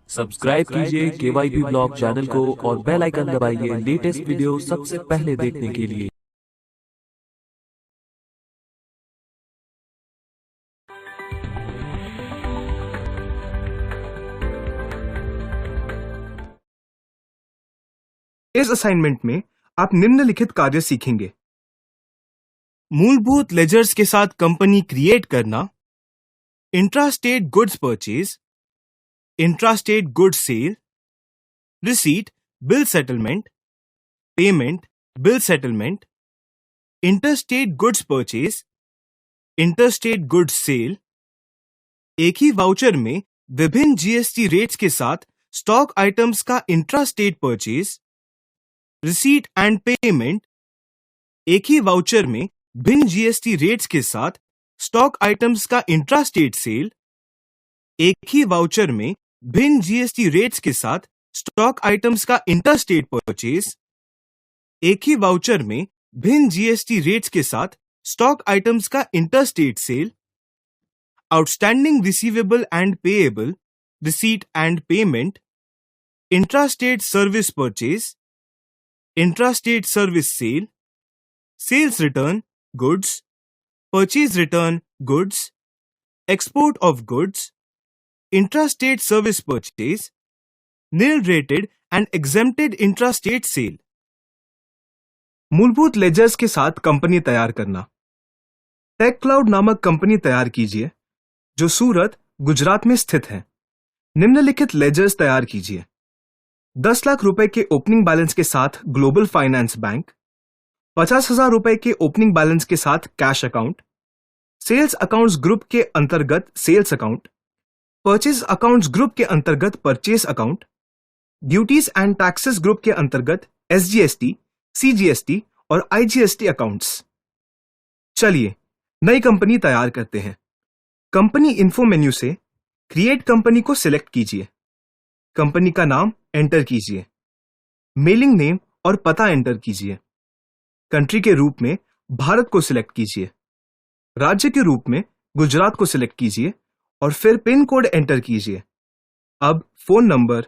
Subscribe कीजिए KYB blog channel को और बेल आइकन दबाइए लेटेस्ट वीडियो सबसे पहले देखने के लिए। इस असाइनमेंट में आप निम्नलिखित कार्य सीखेंगे। मूलभूत लेजर्स के साथ कंपनी क्रिएट करना, intrastate goods purchase, intrastate goods sale, receipt bill settlement, payment bill settlement, interstate goods purchase, interstate goods sale, एक ही वाउचर में विभिन्न जीएसटी रेट्स के साथ स्टॉक आइटम्स का intrastate purchase, receipt and payment, एक ही वाउचर में भिन्न जीएसटी रेट्स के साथ स्टॉक आइटम्स का इंट्रास्टेट सेल, एक ही वाउचर में भिन्न जीएसटी रेट्स के साथ स्टॉक आइटम्स का इंटरस्टेट परचेज, एक ही वाउचर में भिन्न जीएसटी रेट्स के साथ स्टॉक आइटम्स का interstate sale, outstanding receivable and payable, receipt and payment, intrastate service purchase, intrastate service sale, sales return goods, purchase return goods, export of goods, intrastate service purchase, nil rated and exempted intrastate sale। मूलभूत ledgers के साथ company तैयार करना। Take cloud नामक company तैयार कीजिए जो सूरत, गुजरात में स्थित है। निम्नलिखित लेजर्स तैयार कीजिए। 10 लाख रुपए के ओपनिंग बैलेंस के साथ ग्लोबल फाइनेंस बैंक, 50,000 रुपए के ओपनिंग बैलेंस के साथ cash account, sales accounts group के अंतर्गत sales account, purchase accounts group के अंतर्गत purchase account, duties and taxes group के अंतर्गत एसजीएसटी, सीजीएसटी और आईजीएसटी अकाउंट्स। चलिए नई कंपनी तैयार करते हैं। कंपनी इन्फो मेन्यू से क्रिएट कंपनी को सिलेक्ट कीजिए। कंपनी का नाम एंटर कीजिए। मेलिंग नेम और पता एंटर कीजिए। कंट्री के रूप में भारत को सिलेक्ट कीजिए। राज्य के रूप में गुजरात को सिलेक्ट कीजिए और फिर पिन कोड एंटर कीजिए। अब phone number,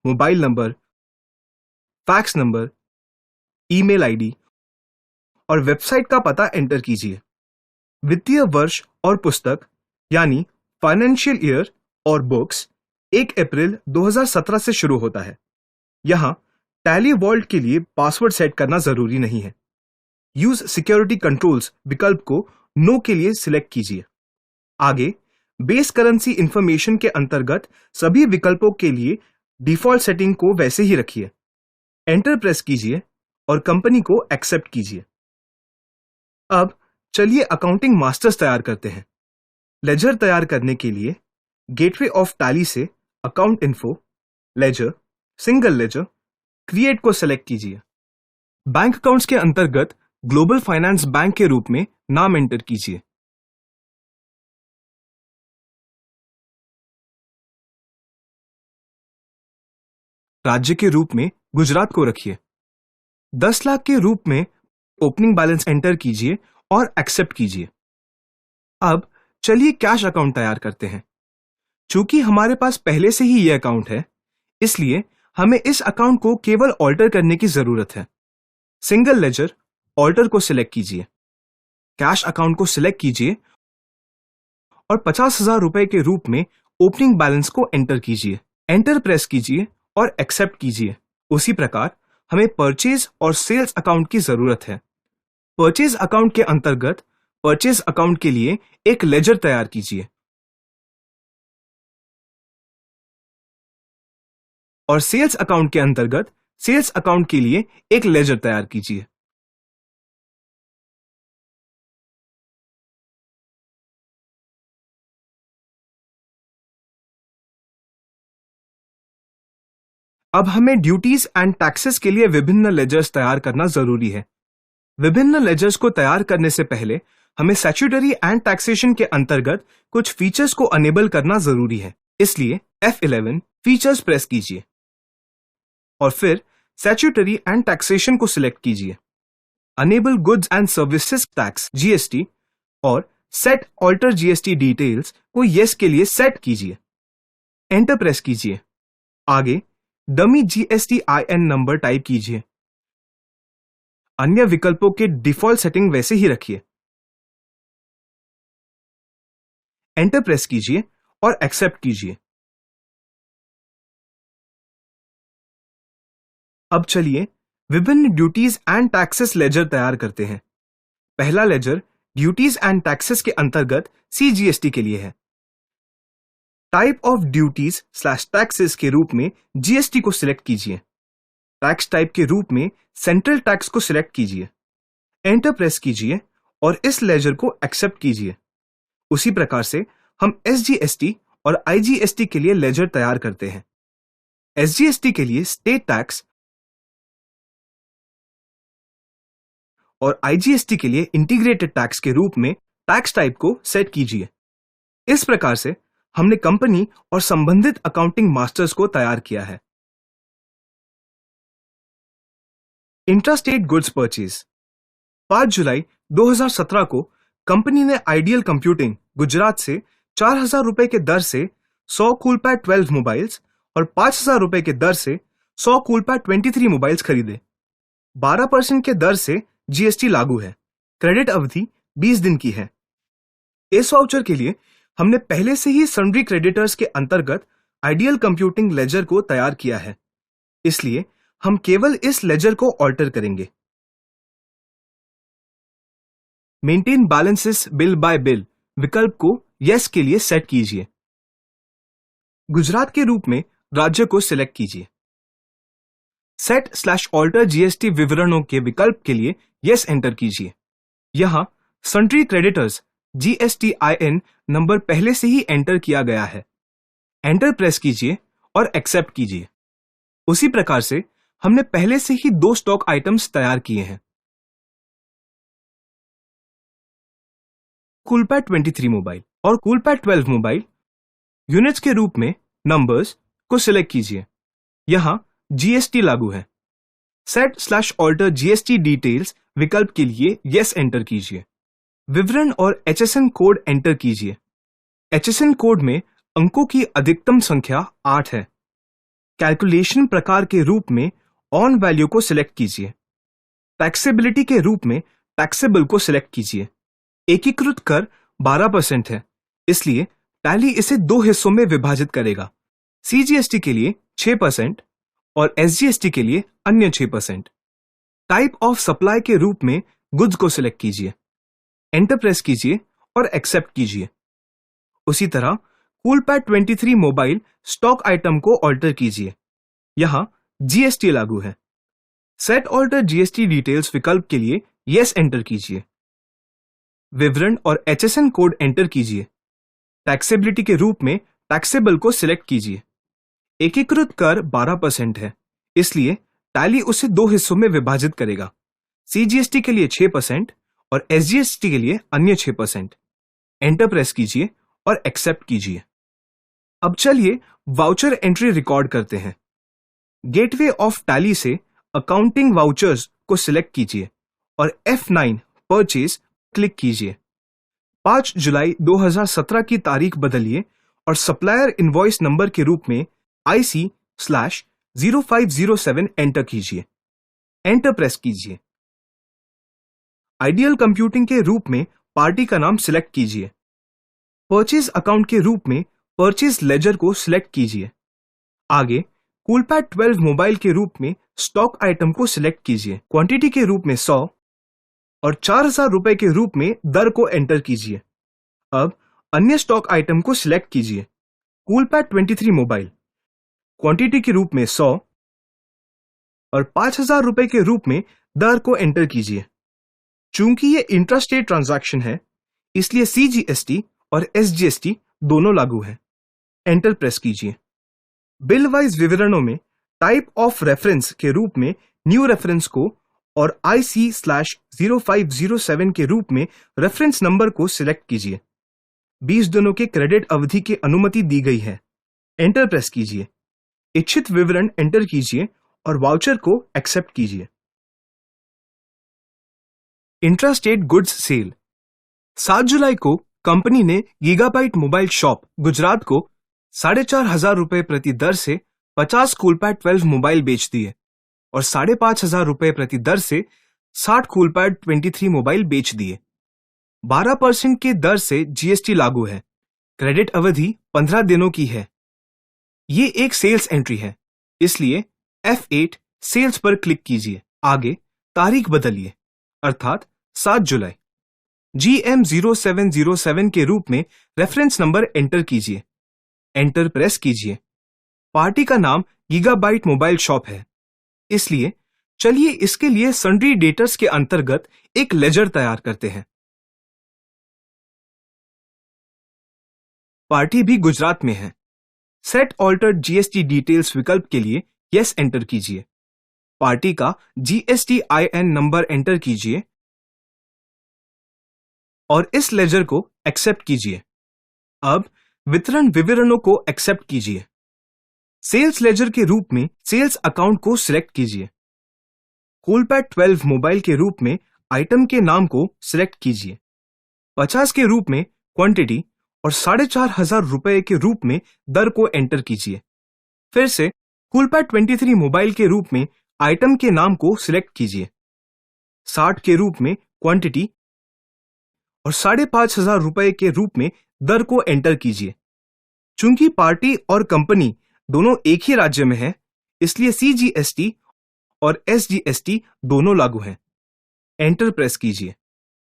mobile number, fax number, email ID और वेबसाइट का पता एंटर कीजिए। वित्तीय वर्ष और पुस्तक यानी फाइनेंशियल ईयर और बुक्स 1 अप्रैल 2017 से शुरू होता है। यहां टैली वॉल्ट के लिए पासवर्ड सेट करना जरूरी नहीं है। यूज सिक्योरिटी कंट्रोल्स विकल्प को नो के लिए सिलेक्ट कीजिए। आगे बेस करेंसी इंफॉर्मेशन के अंतर्गत सभी विकल्पों के लिए डिफॉल्ट सेटिंग को वैसे ही रखिए। एंटर प्रेस कीजिए और कंपनी को एक्सेप्ट कीजिए। अब चलिए अकाउंटिंग मास्टर्स तैयार करते हैं। लेजर तैयार करने के लिए गेटवे ऑफ टैली से account info, ledger, single ledger, create को सेलेक्ट कीजिए। बैंक अकाउंट्स के अंतर्गत ग्लोबल फाइनेंस बैंक के रूप में नाम एंटर कीजिए। राज्य के रूप में गुजरात को रखिए। 10 लाख के रूप में ओपनिंग बैलेंस एंटर कीजिए और एक्सेप्ट कीजिए। अब चलिए कैश अकाउंट तैयार करते हैं। चूंकि हमारे पास पहले से ही यह अकाउंट है, इसलिए हमें इस अकाउंट को केवल ऑल्टर करने की जरूरत है। सिंगल लेजर ऑल्टर को सिलेक्ट कीजिए। कैश अकाउंट को सिलेक्ट कीजिए और 50,000 रुपए के रूप में ओपनिंग बैलेंस को एंटर कीजिए। एंटर प्रेस कीजिए और एक्सेप्ट कीजिए। उसी प्रकार हमें परचेज और सेल्स अकाउंट की जरूरत है। परचेज अकाउंट के अंतर्गत परचेज अकाउंट के लिए एक लेजर तैयार कीजिए और सेल्स अकाउंट के अंतर्गत सेल्स अकाउंट के लिए एक लेजर तैयार कीजिए। अब हमें ड्यूटीज एंड टैक्सेस के लिए विभिन्न लेजर्स तैयार करना जरूरी है। विभिन्न लेजर्स को तैयार करने से पहले हमें स्टैट्यूटरी एंड टैक्सेशन के अंतर्गत कुछ फीचर्स को अनेबल करना जरूरी है। इसलिए F11 फीचर्स प्रेस कीजिए और फिर स्टैट्यूटरी एंड टैक्सेशन को सिलेक्ट कीजिए। Enable goods and services tax GST और सेट ऑल्टर जीएसटी डिटेल्स को येस के लिए सेट कीजिए। एंटर प्रेस कीजिए। आगे डमी GSTIN नंबर टाइप कीजिए। अन्य विकल्पों के डिफॉल्ट सेटिंग वैसे ही रखिए। एंटर प्रेस कीजिए और एक्सेप्ट कीजिए। अब चलिए विभिन्न ड्यूटीज एंड टैक्सेस लेजर तैयार करते हैं। पहला लेजर ड्यूटीज एंड टैक्सेस के अंतर्गत CGST के लिए है। टाइप ऑफ ड्यूटीज / टैक्सेस के रूप में GST को सिलेक्ट कीजिए। टैक्स टाइप के रूप में सेंट्रल टैक्स को सिलेक्ट कीजिए। एंटर प्रेस कीजिए और इस लेजर को एक्सेप्ट कीजिए। उसी प्रकार से हम SGST और IGST के लिए लेजर तैयार करते हैं। SGST के लिए स्टेट टैक्स और IGST के लिए इंटीग्रेटेड टैक्स के रूप में टैक्स टाइप को सेट कीजिए। इस प्रकार से हमने कंपनी और संबंधित अकाउंटिंग मास्टर्स को तैयार किया है। इंट्रास्टेट गुड्स परचेज 5 जुलाई 2017 को कंपनी ने आइडियल कंप्यूटिंग गुजरात से 4,000 रुपए के दर से 100 कूलपैड 12 मोबाइल्स और 5,000 रुपए के दर से 100 कूलपैड 23 मोबाइल्स खरीदे। 12% के दर से GST लागू है। क्रेडिट अवधि 20 दिन की है। इस वाउचर के लिए हमने पहले से ही सन्ड्री क्रेडिटर्स के अंतर्गत आइडियल कंप्यूटिंग लेजर को तैयार किया है, इसलिए हम केवल इस लेजर को ऑल्टर करेंगे। Maintain balances bill bye bill विकल्प को यस के लिए सेट कीजिए। गुजरात के रूप में राज्य को सिलेक्ट कीजिए। सेट/ऑल्टर GST विवरणों के विकल्प के लिए यस एंटर कीजिए। यहां सन्ड्री क्रेडिटर्स GSTIN नंबर पहले से ही एंटर किया गया है। एंटर प्रेस कीजिए और एक्सेप्ट कीजिए। उसी प्रकार से हमने पहले से ही 2 स्टॉक आइटम्स तैयार किए हैं। कूलपैड 23 मोबाइल और कूलपैड 12 मोबाइल यूनिट्स के रूप में नंबर्स को सिलेक्ट कीजिए। यहां GST लागू है। सेट/ऑल्टर GST डिटेल्स विकल्प के लिए यस एंटर कीजिए। विवरण और HSN कोड एंटर कीजिए। HSN कोड में अंकों की अधिकतम संख्या 8 है। कैलकुलेशन प्रकार के रूप में ऑन वैल्यू को सिलेक्ट कीजिए। टैक्सेबिलिटी के रूप में टैक्सेबल को सिलेक्ट कीजिए। एकीकृत कर 12% है, इसलिए टैली इसे 2 हिस्सों में विभाजित करेगा। CGST के लिए 6% और SGST के लिए अन्य 6%। टाइप ऑफ सप्लाई के रूप में गुड्स को सिलेक्ट कीजिए। एंटर प्रेस कीजिए और एक्सेप्ट कीजिए। उसी तरह कूलपैड 23 मोबाइल स्टॉक आइटम को ऑल्टर कीजिए। यहां GST लागू है। सेट ऑल्टर GST डिटेल्स विकल्प के लिए यस एंटर कीजिए। विवरण और HSN कोड एंटर कीजिए। टैक्सेबिलिटी के रूप में टैक्सेबल को सिलेक्ट कीजिए। एकीकृत कर 12% है, इसलिए टैली उसे 2 हिस्सों में विभाजित करेगा। CGST के लिए 6% और SGST के लिए अन्य 6%। एंटर प्रेस कीजिए और एक्सेप्ट कीजिए। अब चलिए वाउचर एंट्री रिकॉर्ड करते हैं। गेटवे ऑफ टैली से अकाउंटिंग वाउचर्स को सिलेक्ट कीजिए और F9 परचेज क्लिक कीजिए। 5 जुलाई 2017 की तारीख बदलिए और सप्लायर इनवॉइस नंबर के रूप में IC/0507 एंटर कीजिए। एंटर प्रेस कीजिए। आइडियल कंप्यूटिंग के रूप में पार्टी का नाम सिलेक्ट कीजिए। परचेज अकाउंट के रूप में परचेज लेजर को सिलेक्ट कीजिए। आगे कूलपैड 12 मोबाइल के रूप में स्टॉक आइटम को सिलेक्ट कीजिए। क्वांटिटी के रूप में 100 और 4,000 रुपए के रूप में दर को एंटर कीजिए। अब अन्य स्टॉक आइटम को सिलेक्ट कीजिए। कूलपैड 23 मोबाइल क्वांटिटी के रूप में 100 और 5,000 रुपए के रूप में दर को एंटर कीजिए। चूंकि ये इंट्रास्टेट ट्रांजैक्शन है, इसलिए CGST और SGST दोनों लागू है। एंटर प्रेस कीजिए। बिल वाइज विवरणों में टाइप ऑफ रेफरेंस के रूप में न्यू रेफरेंस को और IC/0507 के रूप में रेफरेंस नंबर को सिलेक्ट कीजिए। 20 दिनों के क्रेडिट अवधि की अनुमति दी गई है। एंटर प्रेस कीजिए। इच्छित विवरण एंटर कीजिए और वाउचर को एक्सेप्ट कीजिए। इंट्रास्टेट गुड्स सेल 7 जुलाई को कंपनी ने गीगाबाइट मोबाइल शॉप गुजरात को 4,500 रुपए प्रति दर से 50 कूलपैड 12 मोबाइल बेच दिए और 5,500 रुपए प्रति दर से 60 कूलपैड 23 मोबाइल बेच दिए। 12% के दर से जीएसटी लागू है। क्रेडिट अवधि 15 दिनों की है। ये एक सेल्स एंट्री है, इसलिए F8 सेल्स पर क्लिक कीजिए। आगे तारीख बदलिए, अर्थात 7 जुलाई। GM0707 के रूप में रेफरेंस नंबर एंटर कीजिए। एंटर प्रेस कीजिए। पार्टी का नाम गीगाबाइट मोबाइल शॉप है, इसलिए चलिए इसके लिए सन्ड्री डेटर्स के अंतर्गत एक लेजर तैयार करते हैं। पार्टी भी गुजरात में है। सेट ऑल्टर्ड जीएसटी डिटेल्स विकल्प के लिए यस एंटर कीजिए। पार्टी का GSTIN नंबर एंटर कीजिए और इस लेजर को एक्सेप्ट कीजिए। अब वितरण विवरणों को एक्सेप्ट कीजिए। सेल्स लेजर के रूप में सेल्स अकाउंट को सिलेक्ट कीजिए। कूलपैड 12 मोबाइल के रूप में आइटम के नाम को सिलेक्ट कीजिए। 50 के रूप में क्वांटिटी और 4,500 रुपए के रूप में दर को एंटर कीजिए। फिर से कूलपैड 23 मोबाइल के रूप में आइटम के नाम को सिलेक्ट कीजिए। 60 के रूप में क्वांटिटी और 5,500 रुपए के रूप में दर को एंटर कीजिए। चूंकि पार्टी और कंपनी दोनों एक ही राज्य में है, इसलिए CGST और SGST दोनों लागू हैं। एंटर प्रेस कीजिए।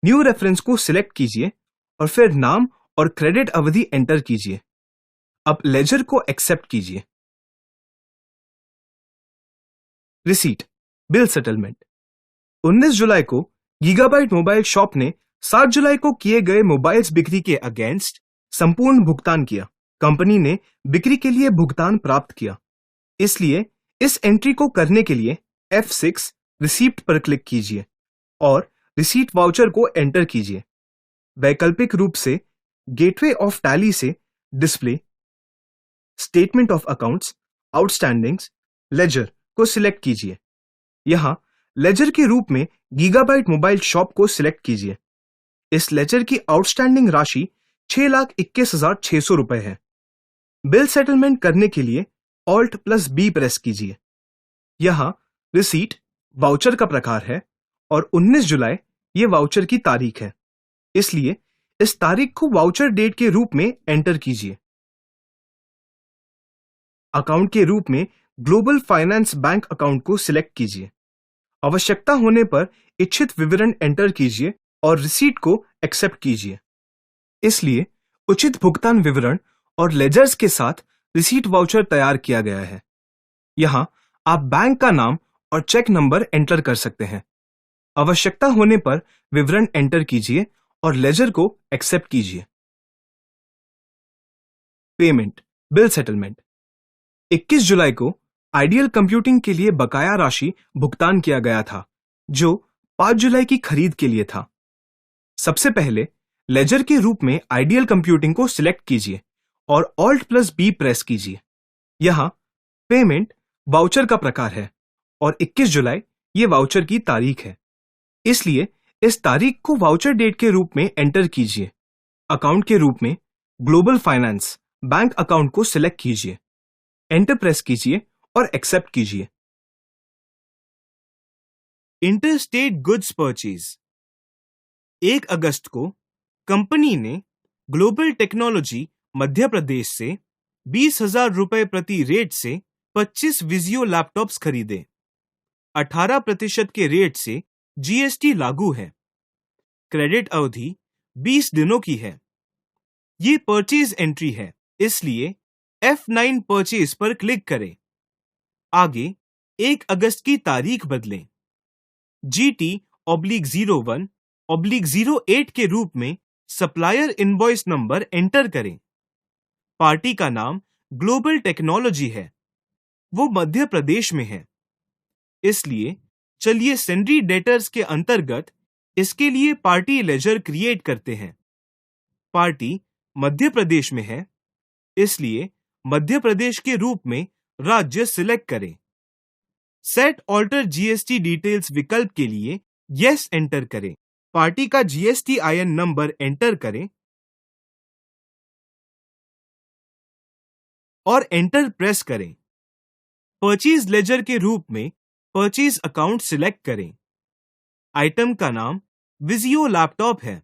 न्यू रेफरेंस को सिलेक्ट कीजिए और फिर नाम और क्रेडिट अवधि एंटर कीजिए। अब लेजर को एक्सेप्ट कीजिए। Receipt, bill settlement. 19 जुलाई को गीगाबाइट मोबाइल शॉप ने 7 जुलाई को किए गए मोबाइल्स बिक्री के अगेंस्ट संपूर्ण भुगतान किया। कंपनी ने बिक्री के लिए भुगतान प्राप्त किया, इसलिए इस एंट्री को करने के लिए F6 रिसीप्ट पर क्लिक कीजिए और रिसीट वाउचर को एंटर कीजिए। वैकल्पिक रूप से गेटवे ऑफ टैली से display, statement of accounts, outstandings, ledger को सिलेक्ट कीजिए। यहां लेजर के रूप में गीगाबाइट मोबाइल शॉप को सिलेक्ट कीजिए। इस लेजर की आउटस्टैंडिंग राशि 6,21,600 रुपए है। बिल सेटलमेंट करने के लिए Alt+B प्रेस कीजिए। यहां रिसीट वाउचर का प्रकार है और 19 जुलाई ये वाउचर की तारीख है, इसलिए इस तारीख को वाउचर डेट के रूप में एंटर कीजिए। अकाउंट के रूप में ग्लोबल फाइनेंस बैंक अकाउंट को सिलेक्ट कीजिए। आवश्यकता होने पर इच्छित विवरण एंटर कीजिए और रिसीट को एक्सेप्ट कीजिए। इसलिए उचित भुगतान विवरण और लेजर्स के साथ रिसीट वाउचर तैयार किया गया है। यहां आप बैंक का नाम और चेक नंबर एंटर कर सकते हैं। आवश्यकता होने पर विवरण एंटर कीजिए और लेजर को एक्सेप्ट कीजिए। Payment, bill settlement. 21 जुलाई को आइडियल कंप्यूटिंग के लिए बकाया राशि भुगतान किया गया था, जो 5 जुलाई की खरीद के लिए था। सबसे पहले लेजर के रूप में आइडियल कंप्यूटिंग को सिलेक्ट कीजिए और Alt+B प्रेस कीजिए। यहां पेमेंट वाउचर का प्रकार है और 21 जुलाई ये वाउचर की तारीख है, इसलिए इस तारीख को वाउचर डेट के रूप में एंटर कीजिए। अकाउंट के रूप में ग्लोबल फाइनेंस बैंक अकाउंट को सिलेक्ट कीजिए। एंटर प्रेस कीजिए और एक्सेप्ट कीजिए। Interstate goods purchase. 1 अगस्त को कंपनी ने ग्लोबल टेक्नोलॉजी मध्य प्रदेश से 20,000 रुपए प्रति रेट से 25 विजियो लैपटॉप्स खरीदे। 18% के रेट से जीएसटी लागू है। क्रेडिट अवधि 20 दिनों की है। ये परचेज एंट्री है, इसलिए F9 परचेज पर क्लिक करें। आगे 1 अगस्त की तारीख बदलें। GT/01/08 के रूप में सप्लायर इनवॉइस नंबर एंटर करें। पार्टी का नाम ग्लोबल टेक्नोलॉजी है, वो मध्य प्रदेश में है, इसलिए चलिए सन्ड्री डेटर्स के अंतर्गत इसके लिए पार्टी लेजर क्रिएट करते हैं। पार्टी मध्य प्रदेश में है, इसलिए मध्य प्रदेश के रूप में राज्य सिलेक्ट करें। सेट ऑल्टर जीएसटी डिटेल्स विकल्प के लिए यस एंटर करें। पार्टी का GSTIN नंबर एंटर करें और एंटर प्रेस करें। परचेज लेजर के रूप में परचेज अकाउंट सिलेक्ट करें। आइटम का नाम विजियो लैपटॉप है,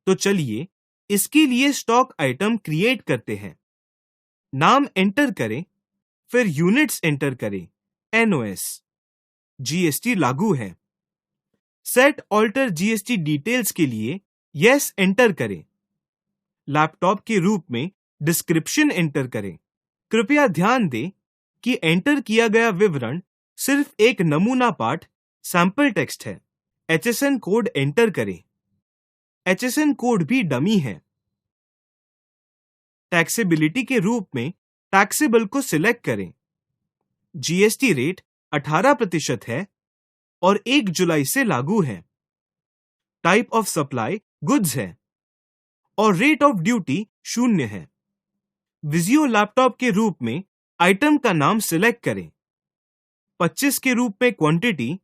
तो चलिए इसके लिए स्टॉक आइटम क्रिएट करते हैं। नाम एंटर करें, फिर यूनिट्स एंटर करें, NOS। GST लागू है। सेट ऑल्टर GST डिटेल्स के लिए यस एंटर करें। लैपटॉप के रूप में डिस्क्रिप्शन एंटर करें। कृपया ध्यान दें कि एंटर किया गया विवरण सिर्फ एक नमूना पाठ सैंपल टेक्स्ट है। HSN कोड एंटर करें। HSN कोड भी डमी है। टैक्सेबिलिटी के रूप में टैक्सेबल को सिलेक्ट करें। GST रेट 18% है और 1 जुलाई से लागू है। टाइप ऑफ सप्लाई गुड्स है और रेट ऑफ ड्यूटी 0 है। विजियो लैपटॉप के रूप में आइटम का नाम सिलेक्ट करें। 25 के रूप में क्वांटिटी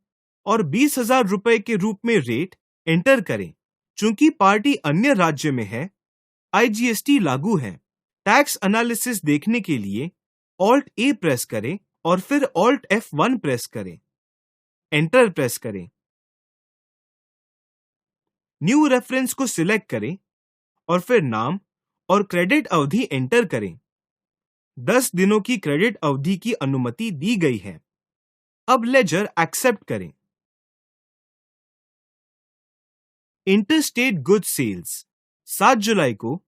और 20,000 रुपए के रूप में रेट एंटर करें। चूंकि पार्टी अन्य राज्य में है, IGST लागू है। टैक्स एनालिसिस देखने के लिए Alt A प्रेस करें और फिर Alt F1 प्रेस करें। एंटर प्रेस करें। न्यू रेफरेंस को सिलेक्ट करें और फिर नाम और क्रेडिट अवधि एंटर करें। 10 दिनों की क्रेडिट अवधि की अनुमति दी गई है। अब लेजर एक्सेप्ट करें। इंटरस्टेट गुड्स सेल्स 7 जुलाई को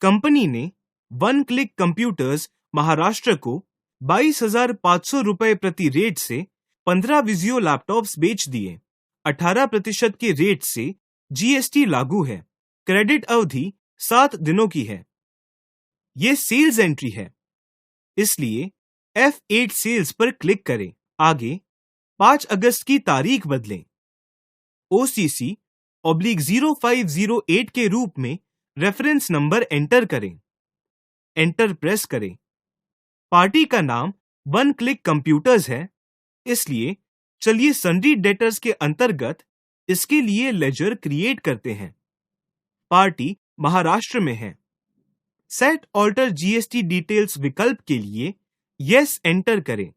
कंपनी ने वन क्लिक कंप्यूटर्स महाराष्ट्र को 22,500 रुपए प्रति रेट से 15 विजियो लैपटॉप्स बेच दिए। 18% के रेट से GST लागू है। क्रेडिट अवधि 7 दिनों की है। यह सेल्स एंट्री है, इसलिए F8 सेल्स पर क्लिक करें। आगे 5 अगस्त की तारीख बदलें। OCC/0508 के रूप में रेफरेंस नंबर एंटर करें। एंटर प्रेस करें। पार्टी का नाम वन क्लिक कंप्यूटर्स है, इसलिए चलिए सन्ड्री डेटर्स के अंतर्गत इसके लिए लेजर क्रिएट करते हैं। पार्टी महाराष्ट्र में है। सेट ऑल्टर GST डिटेल्स विकल्प के लिए यस एंटर करें।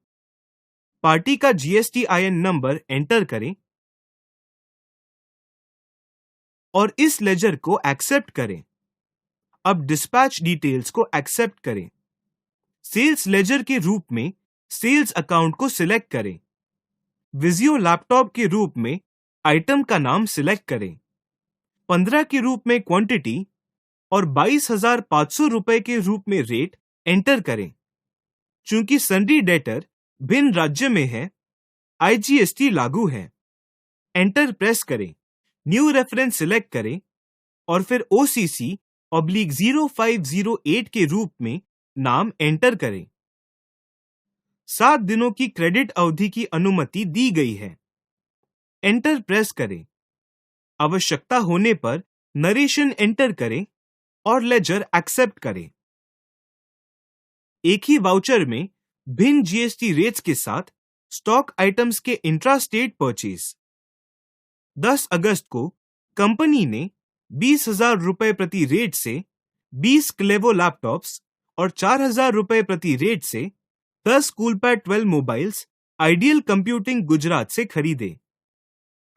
पार्टी का GSTIN नंबर एंटर करें और इस लेजर को एक्सेप्ट करें। अब डिस्पैच डिटेल्स को एक्सेप्ट करें। सेल्स लेजर के रूप में सेल्स अकाउंट को सिलेक्ट करें। विजियो लैपटॉप के रूप में आइटम का नाम सिलेक्ट करें। 15 के रूप में क्वांटिटी और 22,500 रुपए के रूप में रेट एंटर करें। चूंकि सन्ड्री डेटर भिन्न राज्य में है, IGST लागू है। एंटर प्रेस करें। न्यू रेफरेंस सिलेक्ट करें और फिर OCC/0508 के रूप में नाम एंटर करें। 7 दिनों की क्रेडिट अवधि की अनुमति दी गई है। एंटर प्रेस करें। आवश्यकता होने पर नरेशन एंटर करें और लेजर एक्सेप्ट करें। एक ही वाउचर में भिन्न GST रेट्स के साथ स्टॉक आइटम्स के इंट्रास्टेट परचेज। 10 अगस्त को कंपनी ने 20,000 रुपए प्रति रेट से 20 क्लेवो लैपटॉप्स और 4,000 रुपए प्रति रेट से 10 Coolpad 12 mobiles ideal computing Gujarat से खरीदे।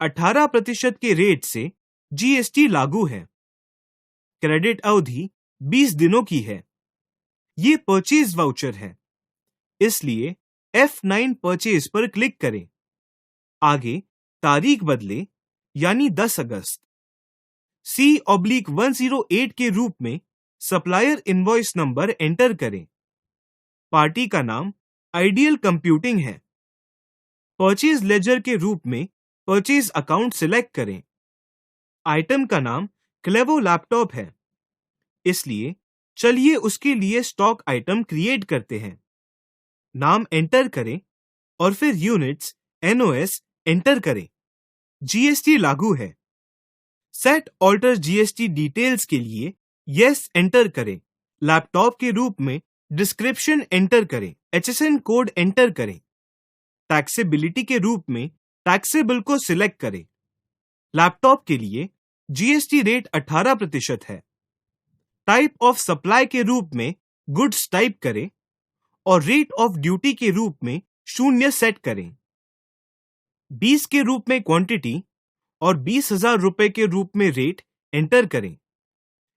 18% के रेट से GST लागू है। क्रेडिट अवधि 20 दिनों की है। ये परचेज वाउचर है, इसलिए F9 परचेज पर क्लिक करें। आगे तारीख बदले, यानी 10 अगस्त। C/108 के रूप में सप्लायर इनवॉइस नंबर एंटर करें। पार्टी का नाम आइडियल कंप्यूटिंग है। परचेज लेजर के रूप में परचेज अकाउंट सिलेक्ट करें। आइटम का नाम क्लेवो लैपटॉप है, इसलिए चलिए उसके लिए स्टॉक आइटम क्रिएट करते हैं। नाम एंटर करें और फिर यूनिट्स NOS एंटर करें। GST लागू है। सेट ऑल्टर GST डिटेल्स के लिए यस एंटर करें। लैपटॉप के रूप में डिस्क्रिप्शन एंटर करें। HSN कोड एंटर करें। टैक्सेबिलिटी के रूप में टैक्सेबल को सिलेक्ट करें। लैपटॉप के लिए GST रेट 18% है। टाइप ऑफ सप्लाई के रूप में गुड्स टाइप करें और रेट ऑफ ड्यूटी के रूप में 0 सेट करें। 20 के रूप में क्वांटिटी और 20,000 रुपए के रूप में रेट एंटर करें।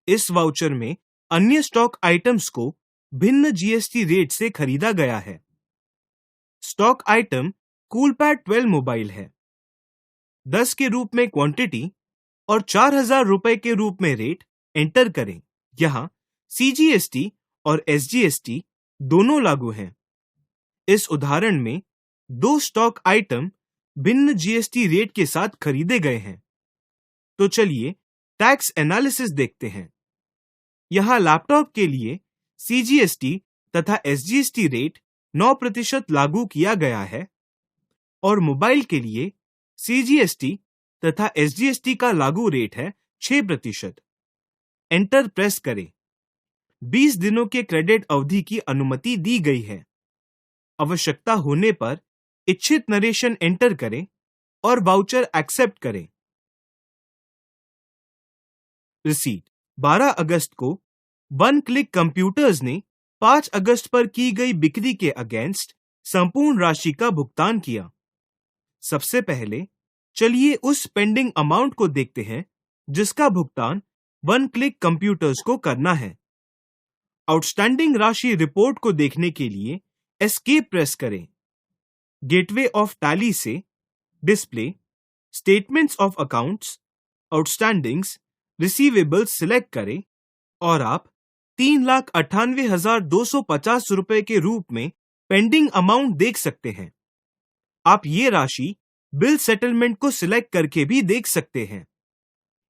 इस वाउचर में अन्य स्टॉक आइटम्स को भिन्न जीएसटी रेट से खरीदा गया है। स्टॉक आइटम कूलपैड 12 मोबाइल है। 10 के रूप में क्वांटिटी और 4,000 रुपए के रूप में रेट एंटर करें। यहां सीजीएसटी और एसजीएसटी दोनों लागू हैं। इस उदाहरण में 2 स्टॉक आइटम भिन्न जीएसटी रेट के साथ खरीदे गए हैं। तो चलिए टैक्स एनालिसिस देखते हैं। यहां लैपटॉप के लिए सीजीएसटी तथा एसजीएसटी रेट 9% लागू किया गया है और मोबाइल के लिए सीजीएसटी तथा एसजीएसटी का लागू रेट है 6%। एंटर प्रेस करें। 20 दिनों के क्रेडिट अवधि की अनुमति दी गई है। आवश्यकता होने पर इच्छित नरेशन एंटर करें और वाउचर एक्सेप्ट करें। रिसीट 12 अगस्त को वन क्लिक कंप्यूटर्स ने 5 अगस्त पर की गई बिक्री के अगेंस्ट संपूर्ण राशि का भुगतान किया। सबसे पहले चलिए उस पेंडिंग अमाउंट को देखते हैं जिसका भुगतान वन क्लिक कंप्यूटर्स को करना है। आउटस्टैंडिंग राशि रिपोर्ट को देखने के लिए एस्केप प्रेस करें। गेटवे ऑफ टैली से display, statements of accounts, outstandings, receivables select करें और आप 3,98,250 रुपए के रूप में पेंडिंग अमाउंट देख सकते हैं। आप ये राशि बिल सेटलमेंट को सिलेक्ट करके भी देख सकते हैं।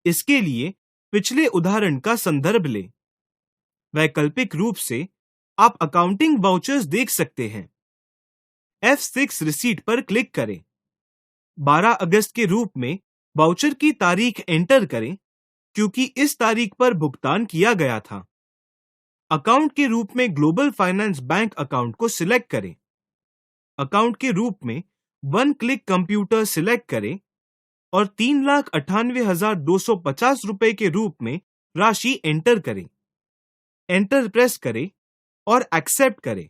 इसके लिए पिछले उदाहरण का संदर्भ लें। वैकल्पिक रूप से आप अकाउंटिंग वाउचर्स देख सकते हैं। F6 रिसीट पर क्लिक करें। 12 अगस्त के रूप में वाउचर की तारीख एंटर करें क्योंकि इस तारीख पर भुगतान किया गया था। अकाउंट के रूप में ग्लोबल फाइनेंस बैंक अकाउंट को सिलेक्ट करें। अकाउंट के रूप में वन क्लिक कंप्यूटर सिलेक्ट करें और 3,98,250 रुपए के रूप में राशि एंटर करें। एंटर प्रेस करें और एक्सेप्ट करें।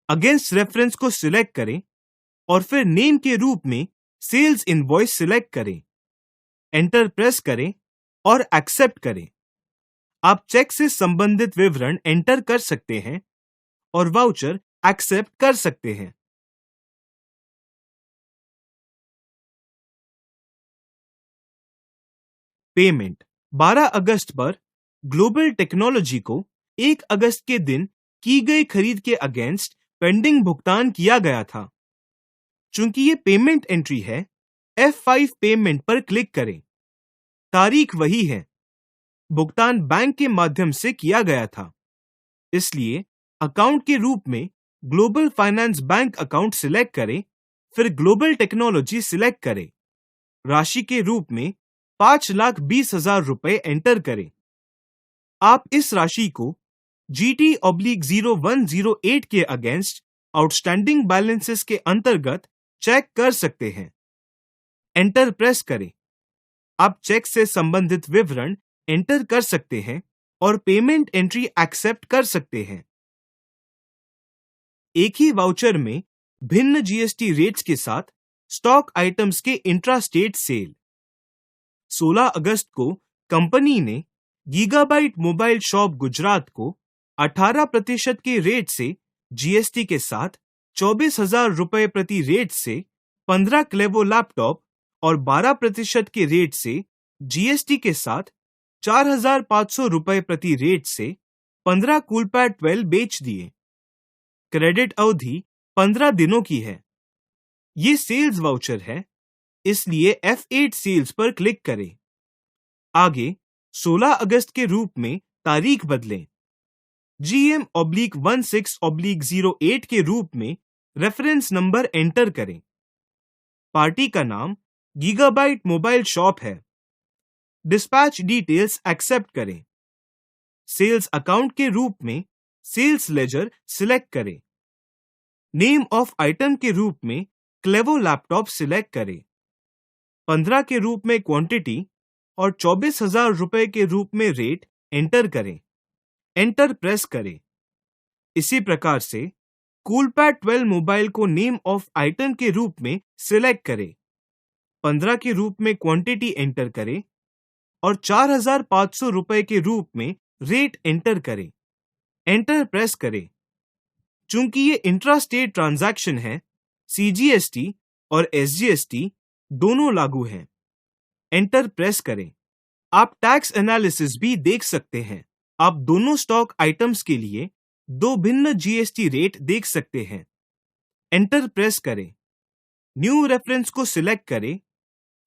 अगेंस्ट रेफरेंस को सिलेक्ट करें और फिर नेम के रूप में सेल्स इनवॉइस सिलेक्ट करें। एंटर प्रेस करें और एक्सेप्ट करें। आप चेक से संबंधित विवरण एंटर कर सकते हैं और वाउचर एक्सेप्ट कर सकते हैं। पेमेंट 12 अगस्त पर ग्लोबल टेक्नोलॉजी को 1 अगस्त के दिन की गई खरीद के अगेंस्ट पेंडिंग भुगतान किया गया था। चूंकि ये पेमेंट एंट्री है, F5 पेमेंट पर क्लिक करें। तारीख वही है। भुगतान बैंक के माध्यम से किया गया था, इसलिए अकाउंट के रूप में global finance bank account select करें, फिर ग्लोबल टेक्नोलॉजी सिलेक्ट करें। राशि के रूप में 5,20,000 रुपए एंटर करें। आप इस राशि को GT/0108 के अगेंस्ट आउटस्टैंडिंग बैलेंसेस के अंतर्गत चेक कर सकते हैं। एंटर प्रेस करें। आप चेक से संबंधित विवरण एंटर कर सकते हैं और पेमेंट एंट्री एक्सेप्ट कर सकते हैं। एक ही वाउचर में भिन्न जीएसटी रेट्स के साथ स्टॉक आइटम्स के इंट्रा स्टेट सेल। 16 अगस्त को कंपनी ने गीगाबाइट मोबाइल शॉप गुजरात को 18% के रेट से जीएसटी के साथ 24,000 रुपए प्रति रेट से 15 क्लेवो लैपटॉप और 12% के रेट से जीएसटी के साथ 4,500 रुपए प्रति रेट से 15 कूलपैड 12 बेच दिए। क्रेडिट अवधि 15 दिनों की है। ये सेल्स वाउचर है, इसलिए F8 सेल्स पर क्लिक करें। आगे 16 अगस्त के रूप में तारीख बदलें। GM/16/08 के रूप में रेफरेंस नंबर एंटर करें। पार्टी का नाम गीगाबाइट मोबाइल शॉप है। डिस्पैच डिटेल्स एक्सेप्ट करें। सेल्स अकाउंट के रूप में सेल्स लेजर सिलेक्ट करें। नेम ऑफ आइटम के रूप में क्लेवो लैपटॉप सिलेक्ट करें। 15 के रूप में क्वांटिटी और 24,000 रुपए के रूप में रेट एंटर करें। एंटर प्रेस करें। इसी प्रकार से कूलपैड 12 मोबाइल को नेम ऑफ आइटम के रूप में सिलेक्ट करें, 15 के रूप में क्वांटिटी एंटर करें और 4,500 रुपए के रूप में रेट एंटर करें। एंटर प्रेस करें। चूंकि ये इंट्रा स्टेट ट्रांजैक्शन है, CGST और SGST दोनों लागू हैं। एंटर प्रेस करें। आप टैक्स एनालिसिस भी देख सकते हैं। आप दोनों स्टॉक आइटम्स के लिए दो भिन्न GST रेट देख सकते हैं। एंटर प्रेस करें। न्यू रेफरेंस को सिलेक्ट करें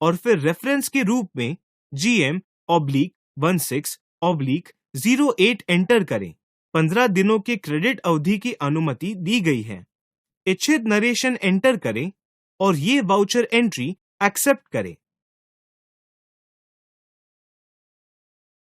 और फिर रेफरेंस के रूप में GM/16/08 एंटर करें। 15 दिनों के क्रेडिट अवधि की अनुमति दी गई है। इच्छित नरेशन एंटर करें और ये वाउचर एंट्री एक्सेप्ट करें।